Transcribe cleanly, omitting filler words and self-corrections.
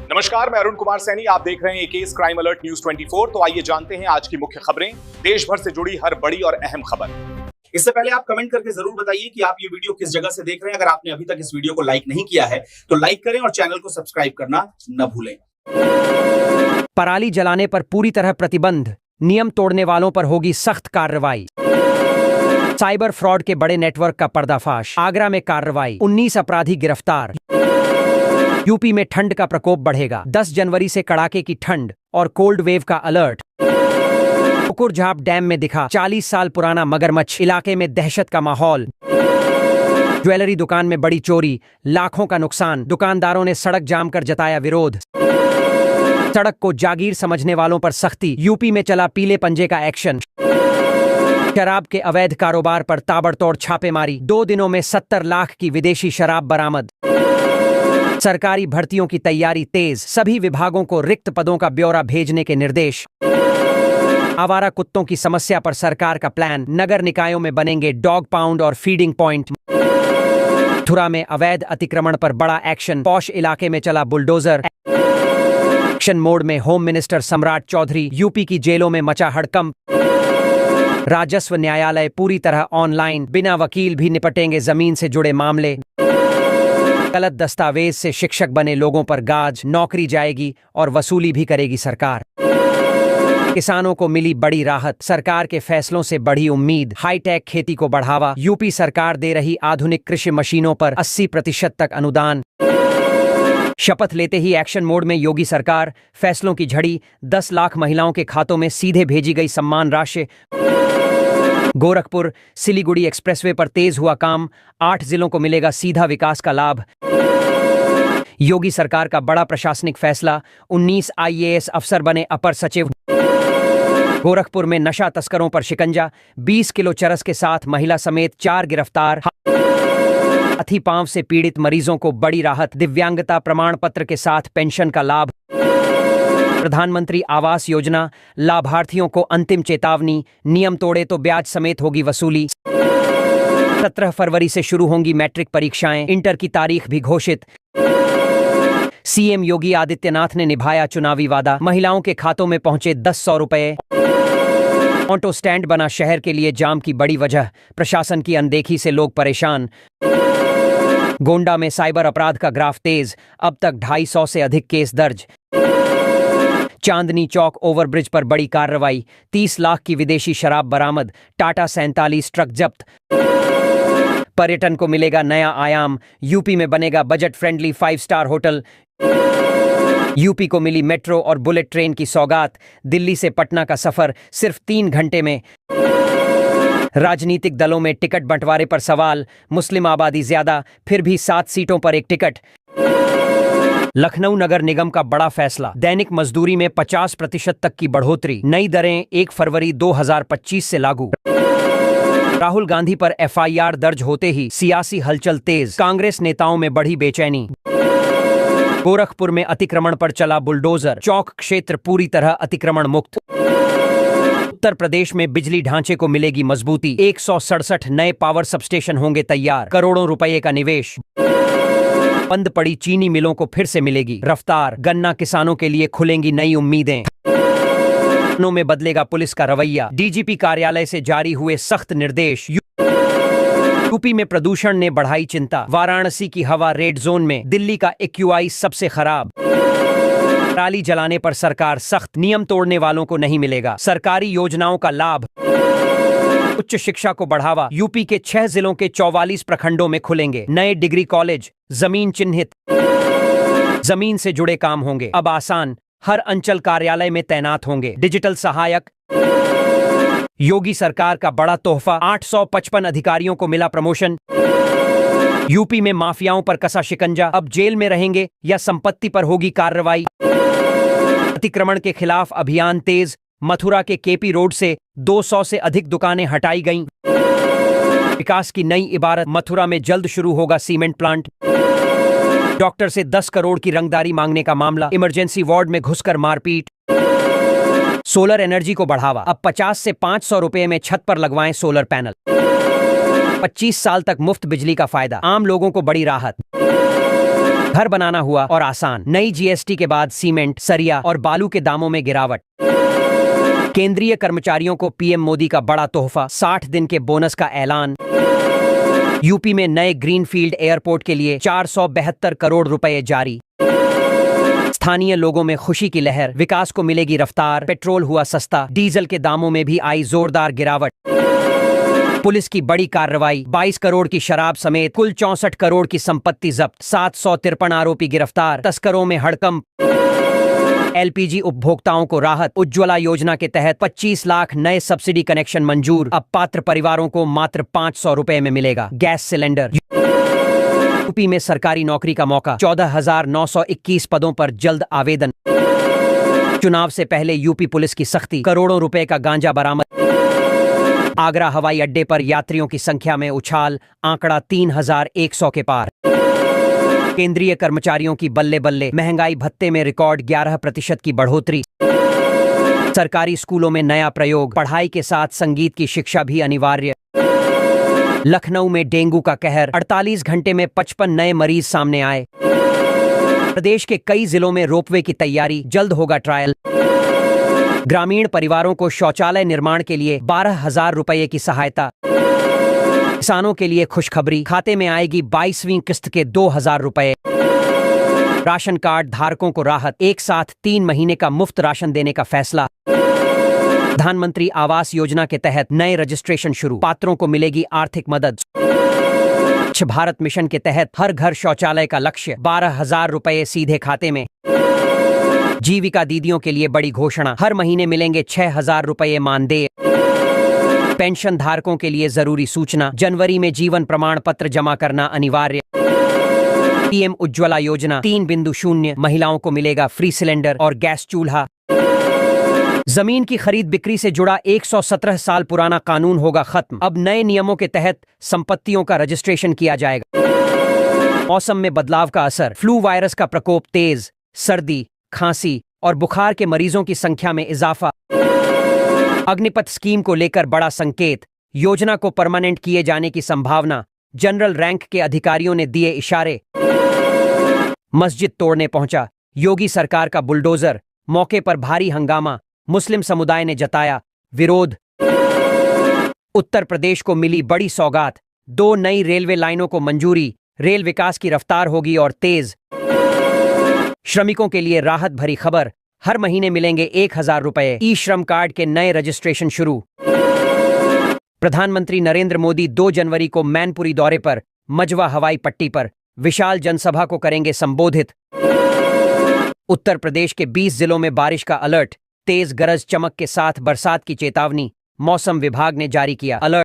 नमस्कार, मैं अरुण कुमार सैनी। आप देख रहे हैं केस क्राइम अलर्ट न्यूज 24। तो आइए जानते हैं आज की मुख्य खबरें, देश भर से जुड़ी हर बड़ी और अहम खबर। इससे पहले आप कमेंट करके जरूर बताइए कि आप ये वीडियो किस जगह से देख रहे हैं। अगर आपने अभी तक इस वीडियो को लाइक नहीं किया है तो लाइक करें और चैनल को सब्सक्राइब करना न भूलें। पराली जलाने पर पूरी तरह प्रतिबंध, नियम तोड़ने वालों पर होगी सख्त कार्रवाई। साइबर फ्रॉड के बड़े नेटवर्क का पर्दाफाश, आगरा में कार्रवाई, 19 अपराधी गिरफ्तार। यूपी में ठंड का प्रकोप बढ़ेगा, 10 जनवरी से कड़ाके की ठंड और कोल्ड वेव का अलर्ट। कुकुरझाप डैम में दिखा 40 साल पुराना मगरमच्छ, इलाके में दहशत का माहौल। ज्वेलरी दुकान में बड़ी चोरी, लाखों का नुकसान, दुकानदारों ने सड़क जाम कर जताया विरोध। सड़क को जागीर समझने वालों पर सख्ती, यूपी में चला पीले पंजे का एक्शन। शराब के अवैध कारोबार पर ताबड़तोड़ छापेमारी, 2 दिनों में 70 लाख की विदेशी शराब बरामद। सरकारी भर्तियों की तैयारी तेज, सभी विभागों को रिक्त पदों का ब्यौरा भेजने के निर्देश। आवारा कुत्तों की समस्या पर सरकार का प्लान, नगर निकायों में बनेंगे डॉग पाउंड और फीडिंग पॉइंट। मथुरा में अवैध अतिक्रमण पर बड़ा एक्शन, पौष इलाके में चला बुलडोजर। एक्शन मोड में होम मिनिस्टर सम्राट चौधरी, यूपी की जेलों में मचा हड़कंप। राजस्व न्यायालय पूरी तरह ऑनलाइन, बिना वकील भी निपटेंगे जमीन से जुड़े मामले। गलत दस्तावेज से शिक्षक बने लोगों पर गाज, नौकरी जाएगी और वसूली भी करेगी सरकार। किसानों को मिली बड़ी राहत, सरकार के फैसलों से बढ़ी उम्मीद। हाईटेक खेती को बढ़ावा, यूपी सरकार दे रही आधुनिक कृषि मशीनों पर 80% तक अनुदान। शपथ लेते ही एक्शन मोड में योगी सरकार, फैसलों की झड़ी, 10 लाख महिलाओं के खातों में सीधे भेजी गई सम्मान राशि। गोरखपुर सिलीगुड़ी एक्सप्रेसवे पर तेज हुआ काम, 8 जिलों को मिलेगा सीधा विकास का लाभ। योगी सरकार का बड़ा प्रशासनिक फैसला, 19 IAS अफसर बने अपर सचिव। गोरखपुर में नशा तस्करों पर शिकंजा, 20 किलो चरस के साथ महिला समेत 4 गिरफ्तार। हाथी पांव से पीड़ित मरीजों को बड़ी राहत, दिव्यांगता प्रमाण पत्र के साथ पेंशन का लाभ। प्रधानमंत्री आवास योजना, लाभार्थियों को अंतिम चेतावनी, नियम तोड़े तो ब्याज समेत होगी वसूली। 17 फरवरी से शुरू होंगी मैट्रिक परीक्षाएं, इंटर की तारीख भी घोषित। सीएम योगी आदित्यनाथ ने निभाया चुनावी वादा, महिलाओं के खातों में पहुंचे 10,100 रुपए। ऑटो स्टैंड बना शहर के लिए जाम की बड़ी वजह, प्रशासन की अनदेखी से लोग परेशान। गोंडा में साइबर अपराध का ग्राफ तेज, अब तक 250 से अधिक केस दर्ज। चांदनी चौक ओवरब्रिज पर बड़ी कार्रवाई, 30 लाख की विदेशी शराब बरामद, टाटा 47 ट्रक जब्त। पर्यटन को मिलेगा नया आयाम, यूपी में बनेगा budget friendly 5 star hotel. UP को मिली मेट्रो और बुलेट ट्रेन की सौगात, दिल्ली से पटना का सफर सिर्फ 3 घंटे में। राजनीतिक दलों में टिकट बंटवारे पर सवाल, मुस्लिम आबादी ज्यादा, फिर भी 7 सीटों पर एक टिकट। लखनऊ नगर निगम का बड़ा फैसला, दैनिक मजदूरी में 50% तक की बढ़ोतरी, नई दरें 1 फरवरी 2025 से लागू। राहुल गांधी पर FIR दर्ज होते ही सियासी हलचल तेज, कांग्रेस नेताओं में बढ़ी बेचैनी। गोरखपुर में अतिक्रमण पर चला बुलडोजर, चौक क्षेत्र पूरी तरह अतिक्रमण मुक्त। उत्तर प्रदेश में बिजली ढांचे को मिलेगी मजबूती, 167 नए पावर सबस्टेशन होंगे तैयार, करोड़ों रुपए का निवेश। बंद पड़ी चीनी मिलों को फिर से मिलेगी रफ्तार, गन्ना किसानों के लिए खुलेंगी नई उम्मीदें। में बदलेगा पुलिस का रवैया, डीजीपी कार्यालय से जारी हुए सख्त निर्देश। यूपी में प्रदूषण ने बढ़ाई चिंता, वाराणसी की हवा रेड जोन में, दिल्ली का AQI सबसे खराब। पराली जलाने पर सरकार सख्त, नियम तोड़ने वालों को नहीं मिलेगा सरकारी योजनाओं का लाभ। उच्च शिक्षा को बढ़ावा, यूपी के 6 जिलों के 44 प्रखंडों में खुलेंगे नए डिग्री कॉलेज, जमीन चिन्हित, जमीन से जुड़े काम होंगे अब आसान, हर अंचल कार्यालय में तैनात होंगे डिजिटल सहायक। योगी सरकार का बड़ा तोहफा, 855 अधिकारियों को मिला प्रमोशन। यूपी में माफियाओं पर कसा शिकंजा, अब जेल में रहेंगे या संपत्ति पर होगी कार्रवाई। अतिक्रमण के खिलाफ अभियान तेज, मथुरा के KP रोड से 200 से अधिक दुकानें हटाई गईं। विकास की नई इबारत, मथुरा में जल्द शुरू होगा सीमेंट प्लांट। डॉक्टर से 10 करोड़ की रंगदारी मांगने का मामला, इमरजेंसी वार्ड में घुसकर मारपीट। सोलर एनर्जी को बढ़ावा, अब 50 से 500 रुपए में छत पर लगवाएं सोलर पैनल। 25 साल तक मुफ्त बिजली का फायदा, आम लोगों को बड़ी राहत। घर बनाना हुआ और आसान। नई जीएसटी के बाद सीमेंट, सरिया और बालू के दामों में गिरावट। केंद्रीय कर्मचारियों को पीएम मोदी का बड़ा तोहफा, 60 दिन के बोनस का ऐलान। यूपी में नए ग्रीनफील्ड एयरपोर्ट के लिए 472 करोड़ रुपए जारी। स्थानीय लोगों में खुशी की लहर, विकास को मिलेगी रफ्तार। पेट्रोल हुआ सस्ता, डीजल के दामों में भी आई जोरदार गिरावट। पुलिस की बड़ी कार्रवाई, 22 करोड़ की शराब समेत कुल 64 करोड़ की संपत्ति जब्त। 753 आरोपी गिरफ्तार, तस्करों में हड़कंप। एलपीजी उपभोक्ताओं को राहत, उज्ज्वला योजना के तहत 25 लाख नए सब्सिडी कनेक्शन मंजूर। अब पात्र परिवारों को मात्र 500 रुपए में मिलेगा गैस सिलेंडर। यूपी में सरकारी नौकरी का मौका, 14,921 पदों पर जल्द आवेदन। चुनाव से पहले यूपी पुलिस की सख्ती, करोड़ों रुपए का गांजा बरामद। आगरा हवाई अड्डे पर यात्रियों की संख्या में उछाल, आंकड़ा 3,100 के पार। केंद्रीय कर्मचारियों की बल्ले बल्ले, महंगाई भत्ते में रिकॉर्ड 11% की बढ़ोतरी। सरकारी स्कूलों में नया प्रयोग, पढ़ाई के साथ संगीत की शिक्षा भी अनिवार्य। लखनऊ में डेंगू का कहर, 48 घंटे में 55 नए मरीज सामने आए। प्रदेश के कई जिलों में रोपवे की तैयारी, जल्द होगा ट्रायल। ग्रामीण परिवारों को शौचालय निर्माण के लिए 12,000 रुपए की सहायता। किसानों के लिए खुशखबरी, खाते में आएगी 22वीं किस्त के 2,000 रुपए। राशन कार्ड धारकों को राहत, एक साथ 3 महीने का मुफ्त राशन देने का फैसला। प्रधानमंत्री आवास योजना के तहत नए रजिस्ट्रेशन शुरू, पात्रों को मिलेगी आर्थिक मदद। स्वच्छ भारत मिशन के तहत हर घर शौचालय का लक्ष्य, 12,000 रुपए सीधे खाते में। जीविका दीदियों के लिए बड़ी घोषणा, हर महीने मिलेंगे 6,000 रुपए मानदेय। पेंशन धारकों के लिए जरूरी सूचना, जनवरी में जीवन प्रमाण पत्र जमा करना अनिवार्य। पीएम उज्ज्वला योजना 3.0, महिलाओं को मिलेगा फ्री सिलेंडर और गैस चूल्हा। जमीन की खरीद बिक्री से जुड़ा 117 साल पुराना कानून होगा खत्म। अब नए नियमों के तहत संपत्तियों का रजिस्ट्रेशन किया जाएगा। मौसम में बदलाव का असर, फ्लू वायरस का प्रकोप तेज, सर्दी, खांसी और बुखार के मरीजों की संख्या में इजाफा। अग्निपथ स्कीम को लेकर बड़ा संकेत, योजना को परमानेंट किए जाने की संभावना। जनरल रैंक के अधिकारियों ने दिए इशारे। मस्जिद तोड़ने पहुंचा योगी सरकार का बुलडोजर, मौके पर भारी हंगामा, मुस्लिम समुदाय ने जताया विरोध। उत्तर प्रदेश को मिली बड़ी सौगात, 2 नई रेलवे लाइनों को मंजूरी, रेल विकास की रफ्तार होगी और तेज। श्रमिकों के लिए राहत भरी खबर, हर महीने मिलेंगे 1,000 रुपए। ई श्रम कार्ड के नए रजिस्ट्रेशन शुरू। प्रधानमंत्री नरेंद्र मोदी 2 जनवरी को मैनपुरी दौरे पर, मजवा हवाई पट्टी पर विशाल जनसभा को करेंगे संबोधित। उत्तर प्रदेश के 20 जिलों में बारिश का अलर्ट, तेज गरज चमक के साथ बरसात की चेतावनी, मौसम विभाग ने जारी किया अलर्ट।